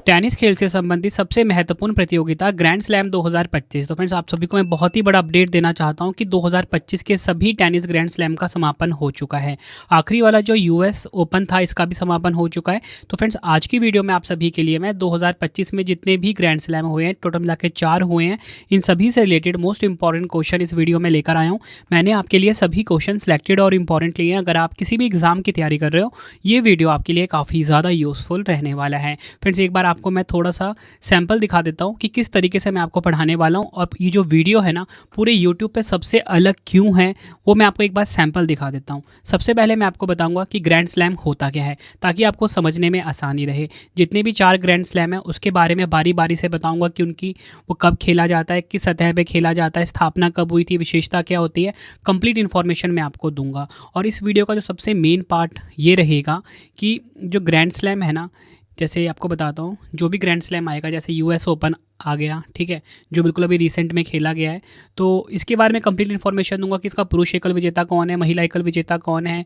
Tennis खेल से संबंधित सबसे महत्वपूर्ण प्रतियोगिता ग्रैंड स्लैम 2025। तो फ्रेंड्स, आप सभी को मैं बहुत ही बड़ा अपडेट देना चाहता हूं कि 2025 के सभी टेनिस ग्रैंड स्लैम का समापन हो चुका है। आखिरी वाला जो यूएस ओपन था, इसका भी समापन हो चुका है। तो फ्रेंड्स, आज की वीडियो में आप सभी के लिए मैं 2025 में जितने भी ग्रैंड स्लैम हुए हैं, टोटल मिला के 4 हुए हैं, इन सभी से रिलेटेड मोस्ट इंपॉर्टेंट क्वेश्चन इस वीडियो में लेकर आया हूँ। मैंने आपके लिए सभी क्वेश्चन सेलेक्टेड और इंपॉर्टेंट लिए हैं। अगर आप किसी भी एग्जाम की तैयारी कर रहे हो, ये वीडियो आपके लिए काफ़ी ज़्यादा यूजफुल रहने वाला है। फ्रेंड्स, एक बार आपको मैं थोड़ा सा सैंपल दिखा देता हूँ कि किस तरीके से मैं आपको पढ़ाने वाला हूँ, और ये जो वीडियो है ना, पूरे यूट्यूब पे सबसे अलग क्यों है, वो मैं आपको एक बार सैंपल दिखा देता हूँ। सबसे पहले मैं आपको बताऊंगा कि ग्रैंड स्लैम होता क्या है, ताकि आपको समझने में आसानी रहे। जितने भी 4 ग्रैंड स्लैम है, उसके बारे में बारी बारी से बताऊंगा कि उनकी वो कब खेला जाता है, किस सतह पर खेला जाता है, स्थापना कब हुई थी, विशेषता क्या होती है, कंप्लीट इन्फॉर्मेशन मैं आपको दूंगा। और इस वीडियो का जो सबसे मेन पार्ट ये रहेगा कि जो ग्रैंड स्लैम है ना, जैसे आपको बताता हूँ, जो भी ग्रैंड स्लैम आएगा, जैसे यूएस ओपन आ गया, ठीक है, जो बिल्कुल अभी रिसेंट में खेला गया है, तो इसके बारे में कंप्लीट इन्फॉर्मेशन दूंगा कि इसका पुरुष एकल विजेता कौन है, महिला एकल विजेता कौन है,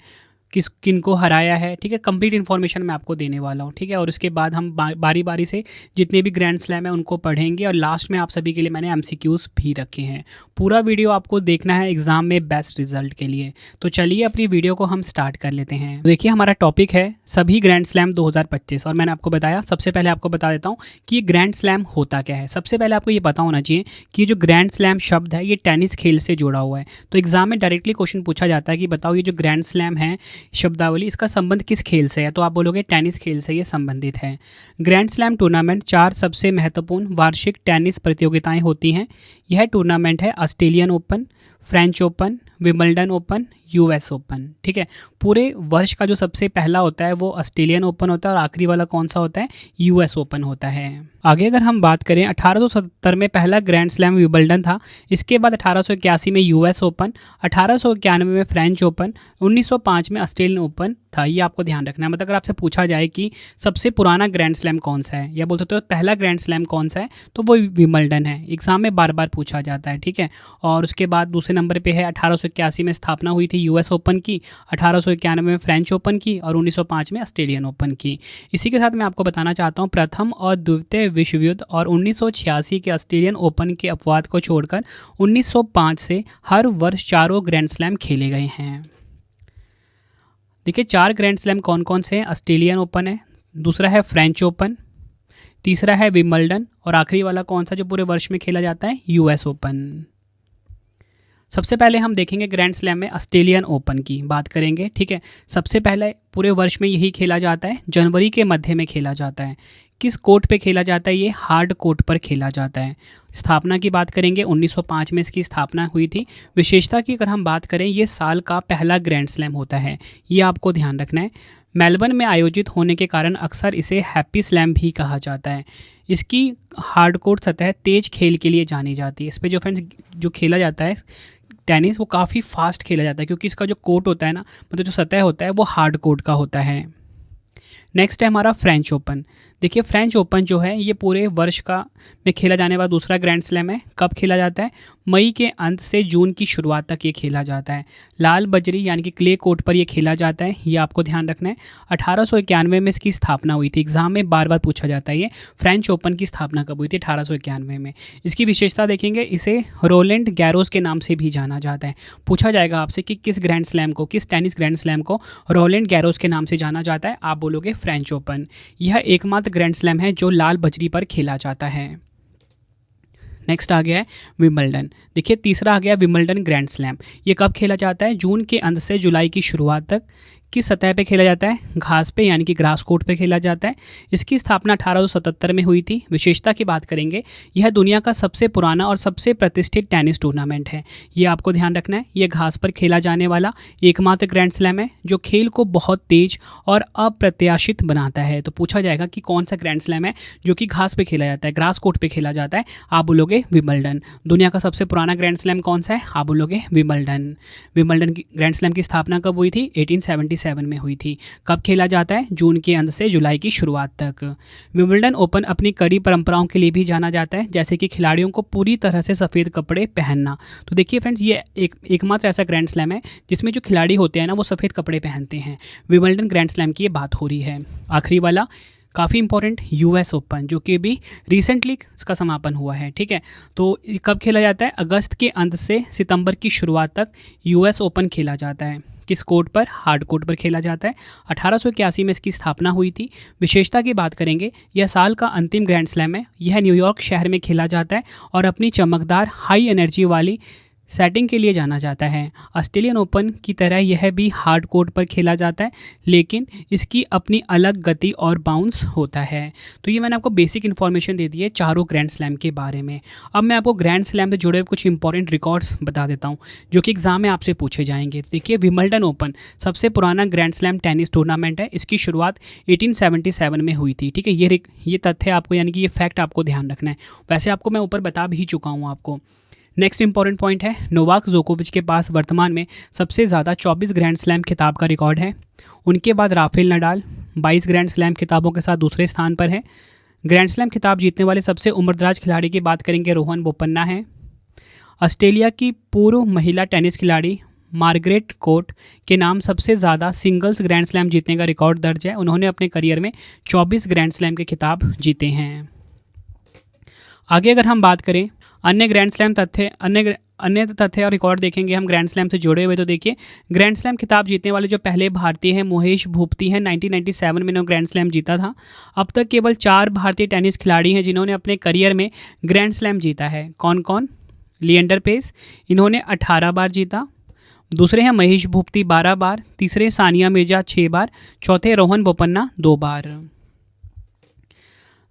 किन को हराया है, ठीक है। कंप्लीट इन्फॉर्मेशन मैं आपको देने वाला हूँ, ठीक है। और उसके बाद हम बारी बारी से जितने भी ग्रैंड स्लैम है उनको पढ़ेंगे, और लास्ट में आप सभी के लिए मैंने एमसीक्यूज़ भी रखे हैं। पूरा वीडियो आपको देखना है एग्जाम में बेस्ट रिजल्ट के लिए। तो चलिए अपनी वीडियो को हम स्टार्ट कर लेते हैं। देखिए, हमारा टॉपिक है सभी ग्रैंड स्लैम 2025, और मैंने आपको बताया, सबसे पहले आपको बता देता हूँ कि ग्रैंड स्लैम होता क्या है। सबसे पहले आपको ये पता होना चाहिए कि जो ग्रैंड स्लैम शब्द है, ये टेनिस खेल से जुड़ा हुआ है। तो एग्जाम में डायरेक्टली क्वेश्चन पूछा जाता है कि बताओ, ये जो ग्रैंड स्लैम है शब्दावली, इसका संबंध किस खेल से है, तो आप बोलोगे टेनिस खेल से ये संबंधित है। ग्रैंड स्लैम टूर्नामेंट 4 सबसे महत्वपूर्ण वार्षिक टेनिस प्रतियोगिताएं होती हैं। यह टूर्नामेंट है Australian open, French open, Wimbledon open, US open, ठीक है। पूरे वर्ष का जो सबसे पहला होता है वो ऑस्ट्रेलियन ओपन होता है, और आखिरी वाला कौन सा होता है, यूएस ओपन होता है। आगे अगर हम बात करें, 1877 में पहला ग्रैंड स्लैम विंबलडन था। इसके बाद 1881 में यूएस ओपन, 1891 में फ्रेंच ओपन, 1905 में ऑस्ट्रेलियन ओपन था। ये आपको ध्यान रखना है। मतलब अगर आपसे पूछा जाए कि सबसे पुराना ग्रैंड स्लैम कौन सा है, या बोलते तो पहला ग्रैंड स्लैम कौन सा है, तो वो विंबलडन है। एग्जाम में बार बार पूछा जाता है, ठीक है। और उसके बाद दूसरे नंबर पे है 1881 में स्थापना हुई थी यूएस ओपन की, 1891 में फ्रेंच ओपन की, और 1905 में ऑस्ट्रेलियन ओपन की। इसी के साथ मैं आपको बताना चाहता हूँ, प्रथम और द्वितीय विश्व युद्ध और 1986 के ऑस्ट्रेलियन ओपन के अपवाद को छोड़कर 1905 से हर वर्ष 4 ग्रैंड स्लैम खेले गए हैं। देखिए, 4 ग्रैंड स्लैम कौन कौन से हैं। ऑस्ट्रेलियन ओपन है, दूसरा है फ्रेंच ओपन, तीसरा है विंबलडन, और आखिरी वाला कौन सा जो पूरे वर्ष में खेला जाता है, यूएस ओपन। सबसे पहले हम देखेंगे ग्रैंड स्लैम में ऑस्ट्रेलियन ओपन की बात करेंगे, ठीक है। सबसे पहले पूरे वर्ष में यही खेला जाता है, जनवरी के मध्य में खेला जाता है। किस कोर्ट पे खेला जाता है, ये हार्ड कोर्ट पर खेला जाता है। स्थापना की बात करेंगे, 1905 में इसकी स्थापना हुई थी। विशेषता की अगर हम बात करें, ये साल का पहला ग्रैंड स्लैम होता है, ये आपको ध्यान रखना है। मेलबर्न में आयोजित होने के कारण अक्सर इसे हैप्पी स्लैम भी कहा जाता है। इसकी हार्ड कोर्ट सतह तेज खेल के लिए जानी जाती है। इस पर जो फ्रेंड्स जो खेला जाता है टेनिस, वो काफ़ी फास्ट खेला जाता है, क्योंकि इसका जो कोर्ट होता है ना, मतलब जो सतह होता है, वो हार्ड कोर्ट का होता है। नेक्स्ट है हमारा फ्रेंच ओपन। देखिए, फ्रेंच ओपन जो है ये पूरे वर्ष का में खेला जाने वाला दूसरा ग्रैंड स्लैम है। कब खेला जाता है, मई के अंत से जून की शुरुआत तक ये खेला जाता है। लाल बजरी यानी कि क्ले कोर्ट पर ये खेला जाता है, ये आपको ध्यान रखना है। 1891 में इसकी स्थापना हुई थी। एग्जाम में बार बार पूछा जाता है ये फ्रेंच ओपन की स्थापना कब हुई थी, 1891 में। इसकी विशेषता देखेंगे, इसे रोलैंड गैरोस के नाम से भी जाना जाता है। पूछा जाएगा आपसे कि किस ग्रैंड स्लैम को, किस टेनिस ग्रैंड स्लैम को रोलैंड गैरोस के नाम से जाना जाता है, आप बोलोगे फ्रेंच ओपन। यह एकमात्र ग्रैंड स्लैम है जो लाल बजरी पर खेला जाता है। नेक्स्ट आ गया है विंबलडन। देखिए, तीसरा आ गया विंबलडन ग्रैंड स्लैम। ये कब खेला जाता है, जून के अंत से जुलाई की शुरुआत तक। किस सतह पे खेला जाता है, घास पे यानी कि ग्रास कोर्ट पे खेला जाता है। इसकी स्थापना 1877 में हुई थी। विशेषता की बात करेंगे, यह दुनिया का सबसे पुराना और सबसे प्रतिष्ठित टेनिस टूर्नामेंट है। ये आपको ध्यान रखना है। ये घास पर खेला जाने वाला एकमात्र ग्रैंड स्लैम है जो खेल को बहुत तेज और अप्रत्याशित बनाता है। तो पूछा जाएगा कि कौन सा ग्रैंड स्लैम है जो कि घास पे खेला जाता है, ग्रास कोर्ट पे खेला जाता है, आप बोलोगे विंबलडन। दुनिया का सबसे पुराना ग्रैंड स्लैम कौन सा है, आप बोलोगे विंबलडन। विंबलडन की ग्रैंड स्लैम की स्थापना कब हुई थी, 1877 में हुई थी। कब खेला जाता है, जून के अंत से जुलाई की शुरुआत तक। विंबलडन ओपन अपनी कड़ी परंपराओं के लिए भी जाना जाता है, जैसे कि खिलाड़ियों को पूरी तरह से सफ़ेद कपड़े पहनना। तो देखिए फ्रेंड्स, ये एकमात्र ऐसा ग्रैंड स्लैम है जिसमें जो खिलाड़ी होते हैं ना, वो सफ़ेद कपड़े पहनते हैं। विंबलडन ग्रैंड स्लैम की ये बात हो रही है। आखिरी वाला काफ़ी इंपॉर्टेंट यूएस ओपन, जो कि अभी रिसेंटली इसका समापन हुआ है, ठीक है। तो कब खेला जाता है? अगस्त के अंत से सितंबर की शुरुआत तक यूएस ओपन खेला जाता है। किस कोर्ट पर? हार्ड कोर्ट पर खेला जाता है। 1881 में इसकी स्थापना हुई थी। विशेषता की बात करेंगे, यह साल का अंतिम ग्रैंड स्लैम है। यह न्यूयॉर्क शहर में खेला जाता है और अपनी चमकदार हाई एनर्जी वाली सेटिंग के लिए जाना जाता है। ऑस्ट्रेलियन ओपन की तरह यह भी हार्ड कोर्ट पर खेला जाता है, लेकिन इसकी अपनी अलग गति और बाउंस होता है। तो ये मैंने आपको बेसिक इन्फॉर्मेशन दे दी है चारों ग्रैंड स्लैम के बारे में। अब मैं आपको ग्रैंड स्लैम से जुड़े हुए कुछ इंपॉर्टेंट रिकॉर्ड्स बता देता हूँ, जो कि एग्जाम में आपसे पूछे जाएंगे। देखिए, विंबलडन ओपन सबसे पुराना ग्रैंड स्लैम टेनिस टूर्नामेंट है। इसकी शुरुआत 1877 में हुई थी, ठीक है। ये तथ्य आपको, यानी कि ये फैक्ट आपको ध्यान रखना है। वैसे आपको मैं ऊपर बता भी चुका हूँ आपको। नेक्स्ट इंपॉर्टेंट पॉइंट है, नोवाक जोकोविच के पास वर्तमान में सबसे ज़्यादा 24 ग्रैंड स्लैम खिताब का रिकॉर्ड है। उनके बाद राफेल नडाल 22 ग्रैंड स्लैम खिताबों के साथ दूसरे स्थान पर है। ग्रैंड स्लैम खिताब जीतने वाले सबसे उम्रदराज खिलाड़ी की बात करेंगे, रोहन बोपन्ना है। ऑस्ट्रेलिया की पूर्व महिला टेनिस खिलाड़ी मार्गरेट कोर्ट के नाम सबसे ज़्यादा सिंगल्स ग्रैंड स्लैम जीतने का रिकॉर्ड दर्ज है। उन्होंने अपने करियर में 24 ग्रैंड स्लैम के खिताब जीते हैं। आगे अगर हम बात करें अन्य ग्रैंड स्लैम तथ्य, अन्य तथ्य और रिकॉर्ड देखेंगे हम ग्रैंड स्लैम से जुड़े हुए, तो देखिए ग्रैंड स्लैम खिताब जीतने वाले जो पहले भारतीय हैं महेश भूपति हैं। 1997 में इन्होंने ग्रैंड स्लैम जीता था। अब तक केवल 4 भारतीय टेनिस खिलाड़ी हैं जिन्होंने अपने करियर में ग्रैंड स्लैम जीता है। कौन कौन? लिएंडर पेस, इन्होंने 18 बार जीता। दूसरे हैं महेश भूपति 12 बार। तीसरे सानिया मिर्जा 6 बार। चौथे रोहन बोपन्ना 2 बार।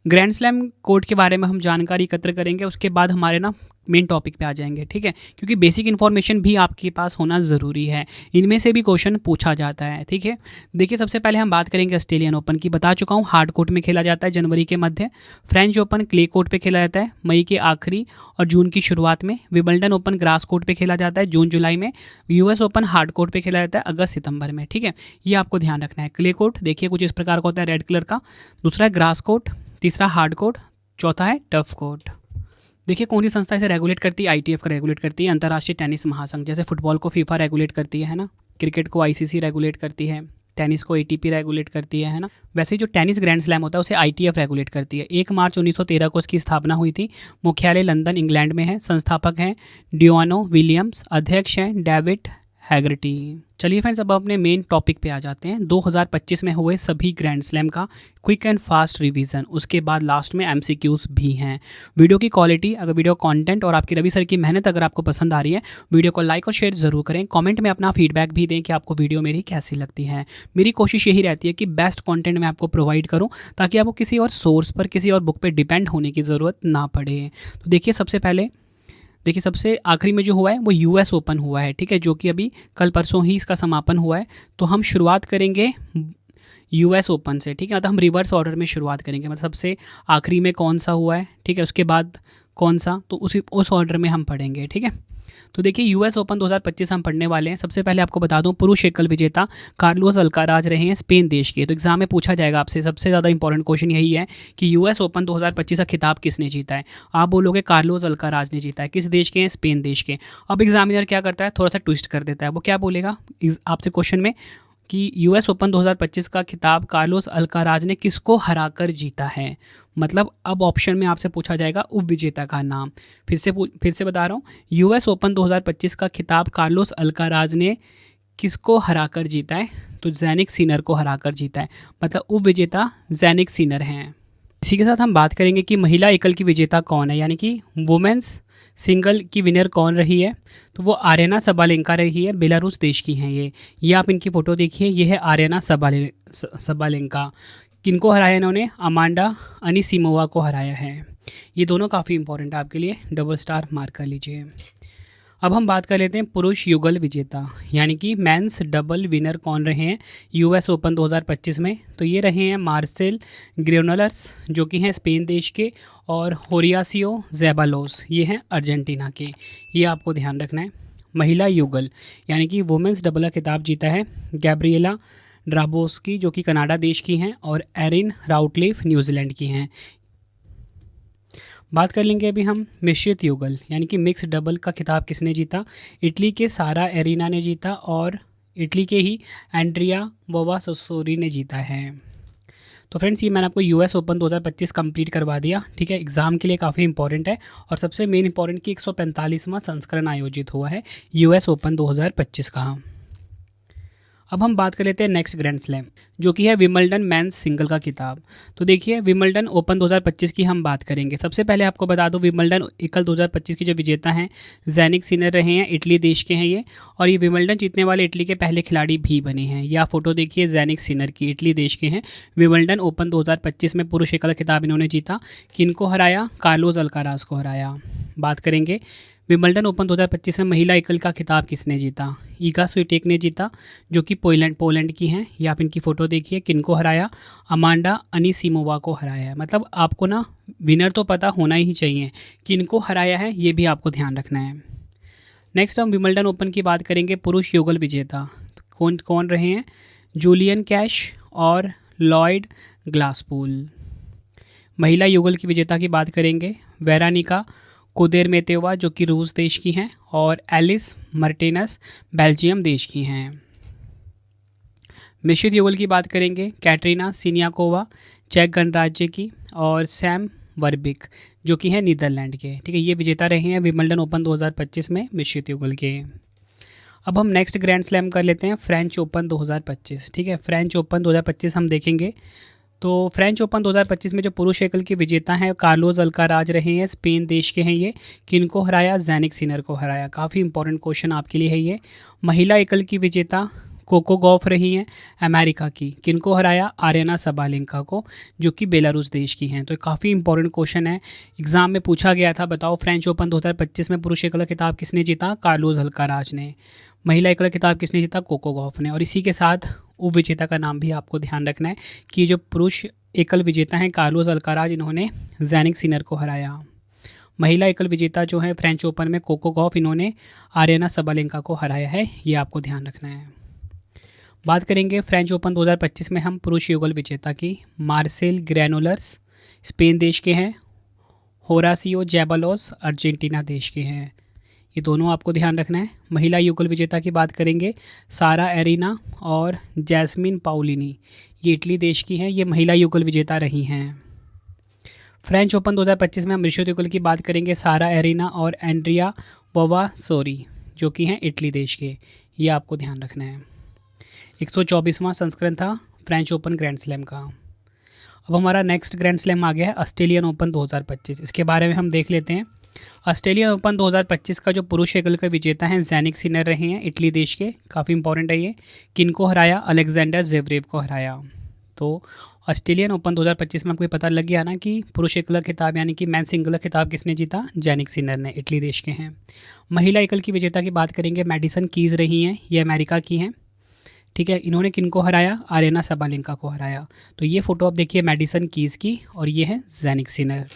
ग्रैंड स्लैम कोर्ट के बारे में हम जानकारी एकत्र करेंगे, उसके बाद हमारे ना मेन टॉपिक पे आ जाएंगे, ठीक है। क्योंकि बेसिक इन्फॉर्मेशन भी आपके पास होना ज़रूरी है, इनमें से भी क्वेश्चन पूछा जाता है, ठीक है। देखिए, सबसे पहले हम बात करेंगे ऑस्ट्रेलियन ओपन की। बता चुका हूँ हार्ड कोर्ट में खेला जाता है जनवरी के मध्य। फ्रेंच ओपन क्ले कोर्ट पे खेला जाता है मई के आखिरी और जून की शुरुआत में। विंबलडन ओपन ग्रास कोर्ट पे खेला जाता है जून जुलाई में। यूएस ओपन हार्ड कोर्ट पे खेला जाता है अगस्त सितंबर में, ठीक है। ये आपको ध्यान रखना है। क्ले कोर्ट देखिए कुछ इस प्रकार का होता है, रेड कलर का। दूसरा है ग्रास कोर्ट, तीसरा हार्ड कोर्ट, चौथा है टफ कोर्ट। देखिए कौन सी संस्था इसे रेगुलेट करती है? आईटीएफ का रेगुलेट करती है, अंतर्राष्ट्रीय टेनिस महासंघ। जैसे फुटबॉल को फीफा रेगुलेट करती है ना, क्रिकेट को आईसीसी रेगुलेट करती है, टेनिस को एटीपी रेगुलेट करती है ना। वैसे जो टेनिस ग्रैंड स्लैम होता है उसे आईटीएफ रेगुलेट करती है। 1 मार्च 1913 को इसकी स्थापना हुई थी। मुख्यालय लंदन इंग्लैंड में है। संस्थापक हैं डियोनो विलियम्स, अध्यक्ष हैं डेविड हैगर्टी। चलिए फ्रेंड्स, अब अपने मेन टॉपिक पे आ जाते हैं। 2025 में हुए सभी ग्रैंड स्लैम का क्विक एंड फास्ट रिवीजन, उसके बाद लास्ट में एमसीक्यूज भी हैं। वीडियो की क्वालिटी, अगर वीडियो कंटेंट और आपकी रवि सर की मेहनत अगर आपको पसंद आ रही है, वीडियो को लाइक और शेयर ज़रूर करें। कमेंट में अपना फीडबैक भी दें कि आपको वीडियो मेरी कैसी लगती है। मेरी कोशिश यही रहती है कि बेस्ट कंटेंट मैं आपको प्रोवाइड करूँ, ताकि आपको किसी और सोर्स पर, किसी और बुक पर डिपेंड होने की ज़रूरत ना पड़े। तो देखिए सबसे पहले, देखिए सबसे आखिरी में जो हुआ है वो यूएस ओपन हुआ है, ठीक है, जो कि अभी कल परसों ही इसका समापन हुआ है। तो हम शुरुआत करेंगे यूएस ओपन से, ठीक है। मतलब हम रिवर्स ऑर्डर में शुरुआत करेंगे, मतलब सबसे आखिरी में कौन सा हुआ है, ठीक है, उसके बाद कौन सा, तो उस ऑर्डर में हम पढ़ेंगे, ठीक है। तो देखिए यूएस ओपन 2025 हम पढ़ने वाले हैं। सबसे पहले आपको बता दूं, पुरुष एकल विजेता कार्लोस अल्काराज रहे हैं स्पेन देश के। तो एग्जाम में पूछा जाएगा आपसे, सबसे ज़्यादा इंपॉर्टेंट क्वेश्चन यही है कि यूएस ओपन 2025 का खिताब किसने जीता है। आप बोलोगे कार्लोस अल्काराज ने जीता है। किस देश के हैं? स्पेन देश के। अब एग्जामिनर क्या करता है, थोड़ा सा ट्विस्ट कर देता है। वो क्या बोलेगा आपसे क्वेश्चन में कि यूएस ओपन 2025 का खिताब कार्लोस अल्काराज ने किसको हराकर जीता है। मतलब अब ऑप्शन में आपसे पूछा जाएगा उप विजेता का नाम। फिर से बता रहा हूँ, यूएस ओपन 2025 का खिताब कार्लोस अल्काराज ने किसको हराकर जीता है, तो ज़ैनिक सिनर को हराकर जीता है। मतलब उप विजेता ज़ैनिक सिनर हैं। इसी के साथ हम बात करेंगे कि महिला एकल की विजेता कौन है, यानी कि वुमेन्स सिंगल की विनर कौन रही है। तो वो आर्यना सबालेंका रही है, बेलारूस देश की हैं ये आप इनकी फ़ोटो देखिए, ये है आर्यना सबालेंका। किनको हराया इन्होंने? अमांडा अनिसिमोवा को हराया है। ये दोनों काफ़ी इंपॉर्टेंट है आपके लिए, डबल स्टार मार्क कर लीजिए। अब हम बात कर लेते हैं पुरुष युगल विजेता, यानी कि मेंस डबल विनर कौन रहे हैं यूएस ओपन 2025 में। तो ये रहे हैं मार्सेल ग्रेनोलर्स, जो कि हैं स्पेन देश के, और होरियासियो ज़ेबालोस, ये हैं अर्जेंटीना के। ये आपको ध्यान रखना है। महिला युगल यानी कि वुमेंस डबल का खिताब जीता है गैब्रिएला ड्राबोस्की, जो कि कनाडा देश की हैं, और एरिन राउटलिफ न्यूजीलैंड की हैं। बात कर लेंगे अभी हम मिश्रित युगल, यानी कि मिक्स डबल का खिताब किसने जीता। इटली के सारा एरिना ने जीता, और इटली के ही एंड्रिया बोवा ससोरी ने जीता है। तो फ्रेंड्स ये मैंने आपको यूएस ओपन 2025 कंप्लीट करवा दिया, ठीक है। एग्जाम के लिए काफ़ी इंपॉर्टेंट है और सबसे मेन इंपॉर्टेंट कि 145वां संस्करण आयोजित हुआ है यूएस ओपन 2025 का। अब हम बात कर लेते हैं नेक्स्ट ग्रैंड स्लैम, जो कि है विंबलडन मेंस सिंगल का खिताब। तो देखिए विंबलडन ओपन 2025 की हम बात करेंगे। सबसे पहले आपको बता दूं विंबलडन एकल 2025 के जो विजेता हैं ज़ैनिक सिनर रहे हैं, इटली देश के हैं ये, और ये विंबलडन जीतने वाले इटली के पहले खिलाड़ी भी बने हैं। यह फोटो देखिए ज़ैनिक सिनर की, इटली देश के हैं। विंबलडन ओपन 2025 में पुरुष एकल खिताब इन्होंने जीता। किनको हराया? कार्लोस अल्काराज को हराया। बात करेंगे विंबलडन ओपन 2025 में महिला एकल का खिताब किसने जीता? ईगा स्विटेक ने जीता, जो कि पोलैंड की हैं। ये आप इनकी फ़ोटो देखिए। किनको हराया? अमांडा अनीसिमोवा को हराया है। मतलब आपको ना विनर तो पता होना ही चाहिए, किनको हराया है ये भी आपको ध्यान रखना है। नेक्स्ट हम विंबलडन ओपन की बात करेंगे। पुरुष युगल विजेता तो कौन कौन रहे हैं? जूलियन कैश और लॉयड ग्लासपूल। महिला युगल की विजेता की बात करेंगे वेरानिका कुदेरमेतेवा, जो कि रूस देश की हैं, और एलिस मार्टिनस बेल्जियम देश की हैं। मिश्रित युगल की बात करेंगे कैटरीना सिनियाकोवा चेक गणराज्य की, और सैम वर्बिक जो कि हैं नीदरलैंड के, ठीक है। ये विजेता रहे हैं विंबलडन ओपन 2025 में मिश्रित युगल के। अब हम नेक्स्ट ग्रैंड स्लैम कर लेते हैं फ्रेंच ओपन 2025, ठीक है। फ्रेंच ओपन 2025 हम देखेंगे। तो फ्रेंच ओपन 2025 में जो पुरुष एकल के विजेता हैं कार्लोस अल्काराज रहे हैं, स्पेन देश के हैं ये। किनको हराया? ज़ैनिक सिनर को हराया। काफ़ी इंपॉर्टेंट क्वेश्चन आपके लिए है ये। महिला एकल की विजेता कोको गॉफ रही हैं, अमेरिका की। किनको हराया? आर्यना सबालेंका को, जो कि बेलारूस देश की हैं। तो काफ़ी इंपॉर्टेंट क्वेश्चन है, एग्जाम में पूछा गया था। बताओ फ्रेंच ओपन 2025 में पुरुष एकल खिताब किसने जीता? कार्लोस अल्काराज ने। महिला एकल खिताब किसने जीता? कोको गॉफ ने। और इसी के साथ उप विजेता का नाम भी आपको ध्यान रखना है कि जो पुरुष एकल विजेता हैं कार्लोस अल्काराज, इन्होंने ज़ैनिक सिनर को हराया। महिला एकल विजेता जो है फ्रेंच ओपन में कोको गॉफ, इन्होंने आर्यना सबालेंका को हराया है। ये आपको ध्यान रखना है। बात करेंगे फ्रेंच ओपन 2025 में हम पुरुष युगल विजेता की। मार्सेल ग्रैनोलर्स स्पेन देश के हैं, होरासियो जेबालोस अर्जेंटीना देश के हैं। ये दोनों आपको ध्यान रखना है। महिला युगल विजेता की बात करेंगे सारा एरिना और जैस्मिन पाउलिनी, ये इटली देश की हैं। ये महिला युगल विजेता रही हैं। फ्रेंच ओपन 2025 में हम मिश्रित युगल की बात करेंगे। सारा एरिना और एंड्रिया ववासोरी, जो कि हैं इटली देश के। ये आपको ध्यान रखना है। 124वां संस्करण था फ्रेंच ओपन ग्रैंड स्लैम का। अब हमारा नेक्स्ट ग्रैंड स्लैम आ गया है ऑस्ट्रेलियन ओपन 2025। इसके बारे में हम देख लेते हैं। ऑस्ट्रेलियन ओपन 2025 का जो पुरुष एकल का विजेता हैं ज़ैनिक सिनर रहे हैं, इटली देश के। काफ़ी इंपॉर्टेंट है ये। किनको हराया? अलेक्जेंडर ज़ेवरेव को हराया। तो ऑस्ट्रेलियन ओपन 2025 में आपको पता लग गया ना कि पुरुष एकल खिताब यानी कि मैन सिंगल खिताब किसने जीता? ज़ैनिक सिनर ने, इटली देश के हैं। महिला एकल की विजेता की बात करेंगे मैडिसन कीज रही हैं, ये अमेरिका की हैं, ठीक है। इन्होंने किनको हराया? आर्यना सबालेंका को हराया। तो ये फोटो आप देखिए मैडिसन कीज की, और ये है ज़ैनिक सिनर।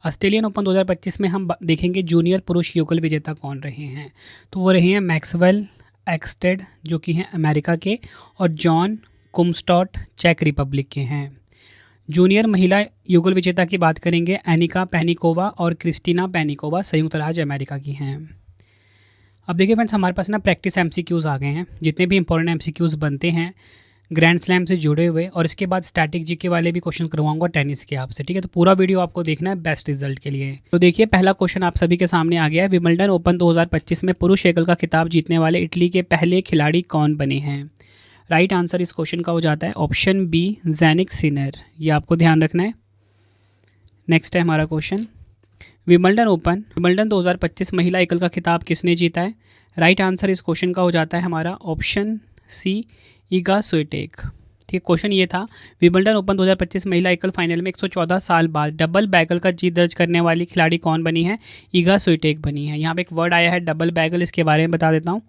ऑस्ट्रेलियन ओपन 2025 में हम देखेंगे जूनियर पुरुष युगल विजेता कौन रहे हैं। तो वो रहे हैं मैक्सवेल एक्सटेड, जो कि हैं अमेरिका के, और जॉन कुमस्टॉट चेक रिपब्लिक के हैं। जूनियर महिला युगल विजेता की बात करेंगे एनिका पेनिकोवा और क्रिस्टीना पेनिकोवा, संयुक्त राज्य अमेरिका की हैं। अब देखिए फ्रेंड्स, हमारे पास ना प्रैक्टिस एमसीक्यूज़ आ गए हैं। जितने भी इंपॉर्टेंट एमसीक्यूज़ बनते हैं ग्रैंड स्लैम से जुड़े हुए, और इसके बाद स्टैटिक जीके वाले भी क्वेश्चन करवाऊंगा टेनिस के आपसे, ठीक है। तो पूरा वीडियो आपको देखना है बेस्ट रिजल्ट के लिए। तो देखिए पहला क्वेश्चन आप सभी के सामने आ गया है। विंबलडन ओपन 2025 में पुरुष एकल का खिताब जीतने वाले इटली के पहले खिलाड़ी कौन बने हैं? राइट आंसर इस क्वेश्चन का हो जाता है ऑप्शन बी, ज़ैनिक सिनर। ये आपको ध्यान रखना है। नेक्स्ट है हमारा क्वेश्चन, विंबलडन 2025 महिला एकल का खिताब किसने जीता है? राइट आंसर इस क्वेश्चन का हो जाता है हमारा ऑप्शन सी, ईगा स्विटेक। ठीक, क्वेश्चन ये था विंबलडन ओपन 2025 महिला एकल फाइनल में 114 साल बाद डबल बैगल का जीत दर्ज करने वाली खिलाड़ी कौन बनी है? ईगा स्विटेक बनी है। यहाँ पे एक वर्ड आया है डबल बैगल, इसके बारे में बता देता हूँ।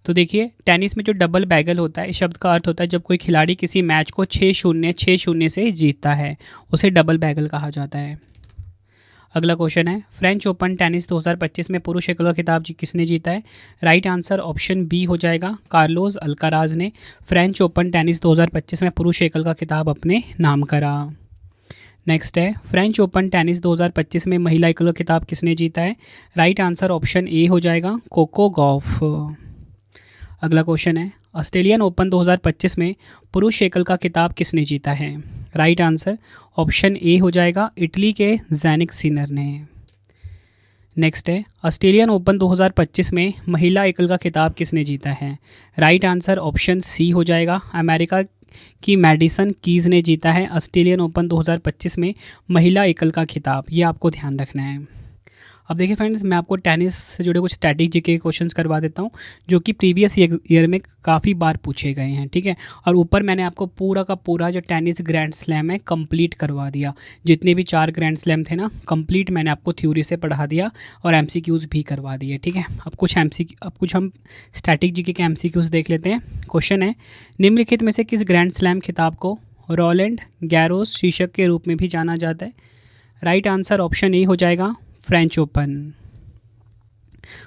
तो देखिए टेनिस में जो डबल बैगल होता है, इस शब्द का अर्थ होता है जब कोई खिलाड़ी किसी मैच को 6-0 से जीतता है, उसे डबल बैगल कहा जाता है। अगला क्वेश्चन है, फ्रेंच ओपन टेनिस 2025 में पुरुष एकल का खिताब किसने जीता है? राइट आंसर ऑप्शन बी हो जाएगा, कार्लोस अल्काराज ने फ्रेंच ओपन टेनिस 2025 में पुरुष एकल का खिताब अपने नाम करा। नेक्स्ट है, फ्रेंच ओपन टेनिस 2025 में महिला एकल का खिताब किसने जीता है? राइट आंसर ऑप्शन ए हो जाएगा, कोको गॉफ। अगला क्वेश्चन है, ऑस्ट्रेलियन ओपन 2025 में पुरुष एकल का खिताब किसने जीता है? राइट आंसर ऑप्शन ए हो जाएगा इटली के ज़ैनिक सिनर ने। नेक्स्ट है ऑस्ट्रेलियन ओपन 2025 में महिला एकल का खिताब किसने जीता है? राइट आंसर ऑप्शन सी हो जाएगा अमेरिका की मैडिसन कीज ने जीता है ऑस्ट्रेलियन ओपन 2025 में महिला एकल का खिताब। ये आपको ध्यान रखना है। अब देखिए फ्रेंड्स, मैं आपको टेनिस से जुड़े कुछ स्टैटिक जीके क्वेश्चंस करवा देता हूँ जो कि प्रीवियस ईयर में काफ़ी बार पूछे गए हैं, ठीक है। और ऊपर मैंने आपको पूरा का पूरा जो टेनिस ग्रैंड स्लैम है कंप्लीट करवा दिया। जितने भी 4 ग्रैंड स्लैम थे ना, कंप्लीट मैंने आपको थ्योरी से पढ़ा दिया और एमसीक्यूज़ भी करवा दिए, ठीक है। अब कुछ हम स्टैटिक जीके के एमसीक्यूज़ देख लेते हैं। क्वेश्चन है, निम्नलिखित में से किस ग्रैंड स्लैम खिताब को रोलैंड गैरोस शीर्षक के रूप में भी जाना जाता है? राइट आंसर ऑप्शन ए हो जाएगा फ्रेंच ओपन।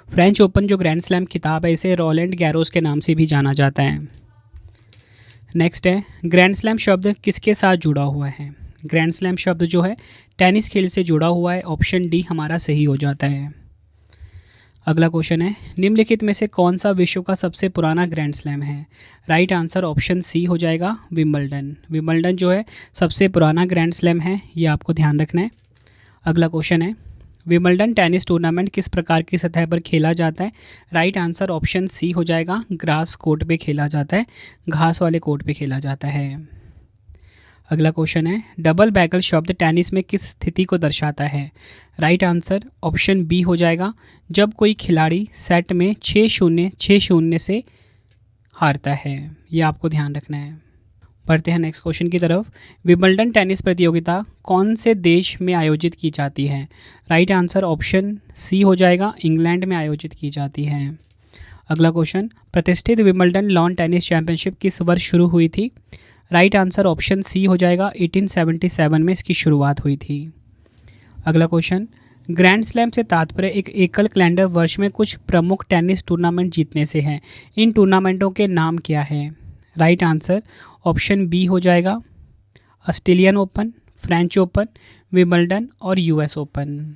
फ्रेंच ओपन जो ग्रैंड स्लैम खिताब है इसे रोलैंड गैरोस के नाम से भी जाना जाता है। नेक्स्ट है, ग्रैंड स्लैम शब्द किसके साथ जुड़ा हुआ है? ग्रैंड स्लैम शब्द जो है टेनिस खेल से जुड़ा हुआ है। ऑप्शन डी हमारा सही हो जाता है। अगला क्वेश्चन है, निम्नलिखित में से कौन सा विश्व का सबसे पुराना ग्रैंड स्लैम है? राइट आंसर ऑप्शन सी हो जाएगा विंबलडन। विंबलडन जो है सबसे पुराना ग्रैंड स्लैम है, ये आपको ध्यान रखना है। अगला क्वेश्चन है, विंबलडन टेनिस टूर्नामेंट किस प्रकार की सतह पर खेला जाता है? राइट आंसर ऑप्शन सी हो जाएगा ग्रास कोर्ट पे खेला जाता है, घास वाले कोर्ट पे खेला जाता है। अगला क्वेश्चन है, डबल बैगल शब्द टेनिस में किस स्थिति को दर्शाता है? राइट आंसर ऑप्शन बी हो जाएगा जब कोई खिलाड़ी सेट में 6-0 से हारता है। ये आपको ध्यान रखना है। बढ़ते हैं नेक्स्ट क्वेश्चन की तरफ। विंबलडन टेनिस प्रतियोगिता कौन से देश में आयोजित की जाती है? राइट आंसर ऑप्शन सी हो जाएगा इंग्लैंड में आयोजित की जाती है। अगला क्वेश्चन, प्रतिष्ठित विंबलडन लॉन टेनिस चैंपियनशिप किस वर्ष शुरू हुई थी? राइट आंसर ऑप्शन सी हो जाएगा 1877 में इसकी शुरुआत हुई थी। अगला क्वेश्चन, ग्रैंड स्लैम से तात्पर्य एक एकल कैलेंडर वर्ष में कुछ प्रमुख टेनिस टूर्नामेंट जीतने से है। इन टूर्नामेंटों के नाम क्या है? राइट आंसर ऑप्शन बी हो जाएगा Australian open, French open, Wimbledon और यूएस ओपन।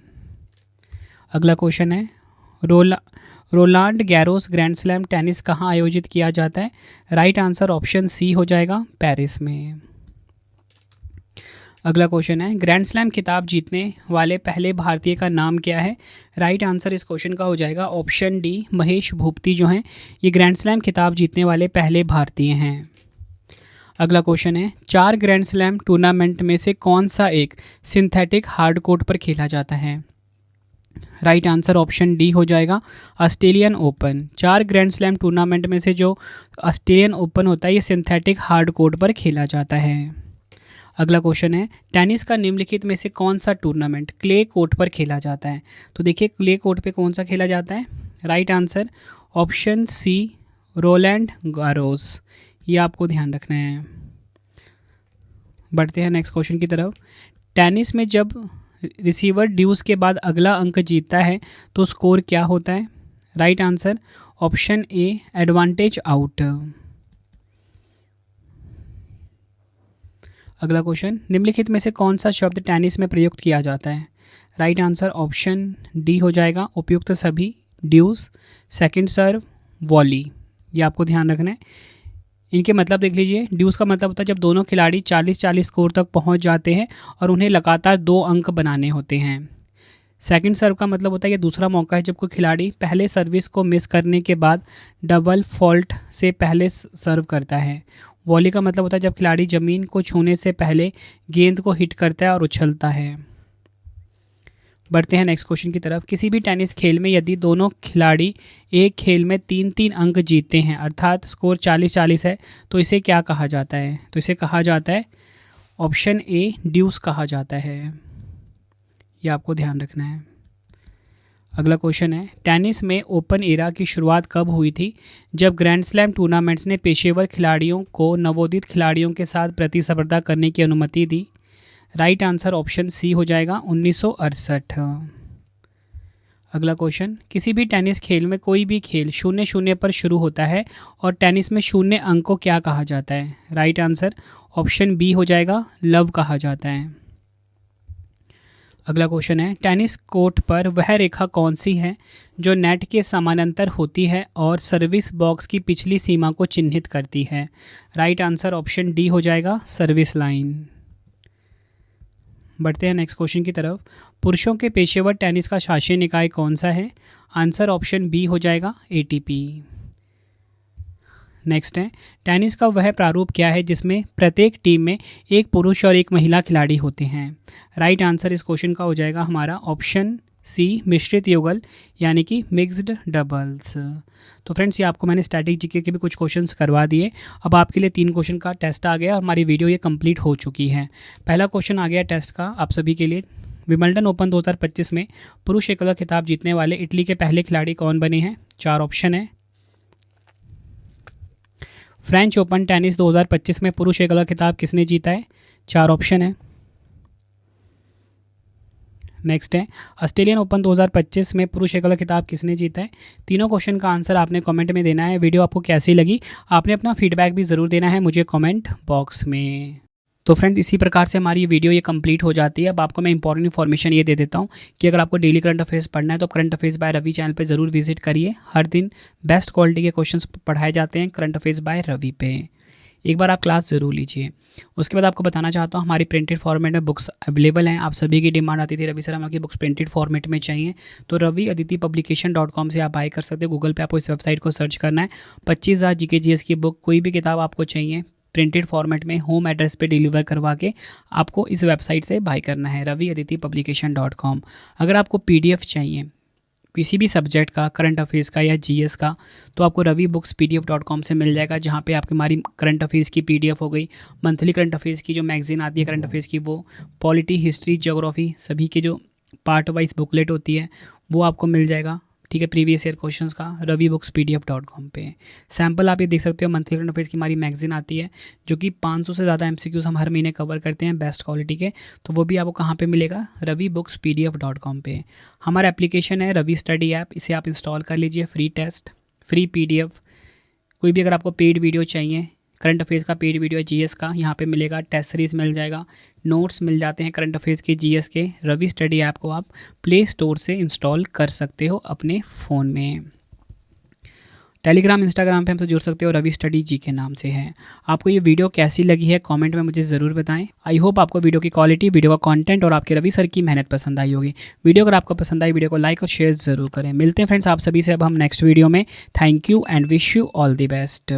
अगला क्वेश्चन है, Roland Garros grand slam tennis कहाँ आयोजित किया जाता है? राइट आंसर ऑप्शन सी हो जाएगा पेरिस में। अगला क्वेश्चन है, ग्रैंड स्लैम खिताब जीतने वाले पहले भारतीय का नाम क्या है? राइट आंसर इस क्वेश्चन का हो जाएगा ऑप्शन डी महेश भूपति जो हैं ये ग्रैंड स्लैम खिताब जीतने वाले पहले भारतीय हैं। अगला क्वेश्चन है, 4 ग्रैंड स्लैम टूर्नामेंट में से कौन सा एक सिंथेटिक हार्ड कोर्ट पर खेला जाता है? राइट आंसर ऑप्शन डी हो जाएगा Australian open. 4 grand slam tournament में से जो ऑस्ट्रेलियन ओपन होता है ये सिंथेटिक हार्ड कोर्ट पर खेला जाता है। अगला क्वेश्चन है, टेनिस का निम्नलिखित में से कौन सा टूर्नामेंट क्ले कोर्ट पर खेला जाता है? तो देखिए क्ले कोर्ट पे कौन सा खेला जाता है? Right answer option C Roland Garros. ये आपको ध्यान रखना है। बढ़ते हैं नेक्स्ट क्वेश्चन की तरफ। टेनिस में जब रिसीवर ड्यूस के बाद अगला अंक जीतता है तो स्कोर क्या होता है? Right answer option A advantage out. अगला क्वेश्चन, निम्नलिखित में से कौन सा शब्द टेनिस में प्रयुक्त किया जाता है? राइट आंसर ऑप्शन डी हो जाएगा उपयुक्त सभी, ड्यूस, सेकंड सर्व, वॉली। ये आपको ध्यान रखना है। इनके मतलब देख लीजिए। ड्यूस का मतलब होता है जब दोनों खिलाड़ी 40-40 स्कोर तक पहुंच जाते हैं और उन्हें लगातार 2 अंक बनाने होते हैं। सेकंड सर्व का मतलब होता है ये दूसरा मौका है जब कोई खिलाड़ी पहले सर्विस को मिस करने के बाद डबल फॉल्ट से पहले सर्व करता है। वॉली का मतलब होता है जब खिलाड़ी ज़मीन को छूने से पहले गेंद को हिट करता है और उछलता है। बढ़ते हैं नेक्स्ट क्वेश्चन की तरफ। किसी भी टेनिस खेल में यदि दोनों खिलाड़ी एक खेल में 3-3 अंक जीतते हैं अर्थात स्कोर 40-40 है तो इसे क्या कहा जाता है? तो इसे कहा जाता है ऑप्शन ए ड्यूस कहा जाता है। ये आपको ध्यान रखना है। अगला क्वेश्चन है, टेनिस में ओपन एरा की शुरुआत कब हुई थी जब ग्रैंड स्लैम टूर्नामेंट्स ने पेशेवर खिलाड़ियों को नवोदित खिलाड़ियों के साथ प्रतिस्पर्धा करने की अनुमति दी? राइट आंसर ऑप्शन सी हो जाएगा 1968। अगला क्वेश्चन, किसी भी टेनिस खेल में कोई भी खेल 0-0 पर शुरू होता है और टेनिस में 0 अंक को क्या कहा जाता है? राइट आंसर ऑप्शन बी हो जाएगा लव कहा जाता है। अगला क्वेश्चन है, टेनिस कोर्ट पर वह रेखा कौन सी है जो नेट के समानांतर होती है और सर्विस बॉक्स की पिछली सीमा को चिन्हित करती है? राइट आंसर ऑप्शन डी हो जाएगा, सर्विस लाइन। बढ़ते हैं नेक्स्ट क्वेश्चन की तरफ। पुरुषों के पेशेवर टेनिस का शासी निकाय कौन सा है? आंसर ऑप्शन बी हो जाएगा, एटीपी। नेक्स्ट है, टेनिस का वह प्रारूप क्या है जिसमें प्रत्येक टीम में एक पुरुष और एक महिला खिलाड़ी होते हैं? राइट आंसर इस क्वेश्चन का हो जाएगा हमारा ऑप्शन सी, मिश्रित युगल यानी कि मिक्स्ड डबल्स। तो फ्रेंड्स, ये आपको मैंने स्टैटिक जीके के भी कुछ क्वेश्चंस करवा दिए। अब आपके लिए 3 क्वेश्चन का टेस्ट आ गया और हमारी वीडियो ये कंप्लीट हो चुकी है। पहला क्वेश्चन आ गया टेस्ट का आप सभी के लिए। विंबलडन ओपन 2025 में पुरुष एकल खिताब जीतने वाले इटली के पहले खिलाड़ी कौन बने हैं? 4 ऑप्शन है। फ्रेंच ओपन टेनिस 2025 में पुरुष एकल खिताब किसने जीता है? 4 ऑप्शन है। नेक्स्ट है, ऑस्ट्रेलियन ओपन 2025 में पुरुष एकल खिताब किसने जीता है? तीनों क्वेश्चन का आंसर आपने कमेंट में देना है। वीडियो आपको कैसी लगी आपने अपना फीडबैक भी ज़रूर देना है मुझे कमेंट बॉक्स में। तो फ्रेंड्स, इसी प्रकार से हमारी ये वीडियो ये कंप्लीट हो जाती है। अब आपको मैं इंपॉर्टेंट इन्फॉर्मेशन ये दे देता हूँ कि अगर आपको डेली करंट अफेयर्स पढ़ना है तो current affairs by Ravi channel पे ज़रूर विजिट करिए। हर दिन बेस्ट क्वालिटी के क्वेश्चंस पढ़ाए जाते हैं करंट अफेयर्स बाय रवि पे। एक बार आप क्लास ज़रूर लीजिए। उसके बाद आपको बताना चाहता हूँ हमारी प्रिंटेड फॉर्मेट में बुक्स अवेलेबल हैं। आप सभी की डिमांड आती थी रवि सर हमारी बुक्स प्रिंटेड फॉर्मेट में चाहिए, तो रवि अदिति पब्लिकेशन.com से आप बाय कर सकते हो। गूगल पे आपको इस वेबसाइट को सर्च करना है। 25,000 GK/GS की बुक, कोई भी किताब आपको चाहिए प्रिंटेड फॉर्मेट में होम एड्रेस पे डिलीवर करवा के आपको इस वेबसाइट से बाय करना है, रवि अदिति पब्लिकेशन.com। अगर आपको PDF चाहिए किसी भी सब्जेक्ट का, करंट अफेयर्स का या GS का, तो आपको रवि बुक्स PDF.com से मिल जाएगा, जहाँ पे आपकी हमारी करंट अफेयर्स की PDF हो गई, मंथली करंट अफेयर्स की जो मैगजीन आती है करंट अफेयर्स की, वो पॉलिटी, हिस्ट्री, ज्योग्राफी सभी के जो पार्ट वाइज बुकलेट होती है वो आपको मिल जाएगा। ठीक है, प्रीवियस ईयर क्वेश्चंस का रवि बुक्स PDF.com पे। सैम्पल आप ये देख सकते हो, मंथली करंट अफेयर्स की हमारी मैगजीन आती है जो कि 500 से ज़्यादा MCQs हम हर महीने कवर करते हैं बेस्ट क्वालिटी के, तो वो भी आपको कहाँ पे मिलेगा? रवि बुक्स PDF.com पे। हमारा एप्लीकेशन है रवि स्टडी ऐप, इसे आप इंस्टॉल कर लीजिए। फ्री टेस्ट, फ्री PDF, कोई भी अगर आपको पेड वीडियो चाहिए, करंट अफेयर्स का पेड वीडियो है, GS का यहाँ पे मिलेगा, टेस्ट सीरीज़ मिल जाएगा, नोट्स मिल जाते हैं करंट अफेयर्स के, GS के। रवि स्टडी ऐप को आप प्ले स्टोर से इंस्टॉल कर सकते हो अपने फ़ोन में। टेलीग्राम, इंस्टाग्राम पे हमसे जुड़ सकते हो, रवि स्टडी जी के नाम से है। आपको ये वीडियो कैसी लगी है कमेंट में मुझे ज़रूर बताएं। आई होप आपको वीडियो की क्वालिटी, वीडियो का कंटेंट और आपके रवि सर की मेहनत पसंद आई होगी। वीडियो अगर आपको पसंद आई, वीडियो को लाइक और शेयर ज़रूर करें। मिलते हैं फ्रेंड्स आप सभी से अब हम नेक्स्ट वीडियो में। Thank you and wish you all the best.